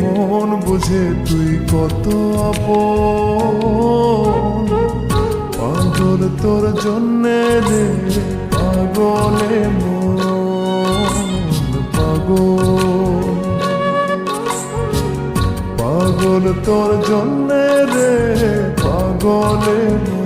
মন বুঝে তুই কত আপন। পাগল তোর জন্যে রে পাগলে মন পাগল। পাগল তোর জন্যে রে পাগলে মন।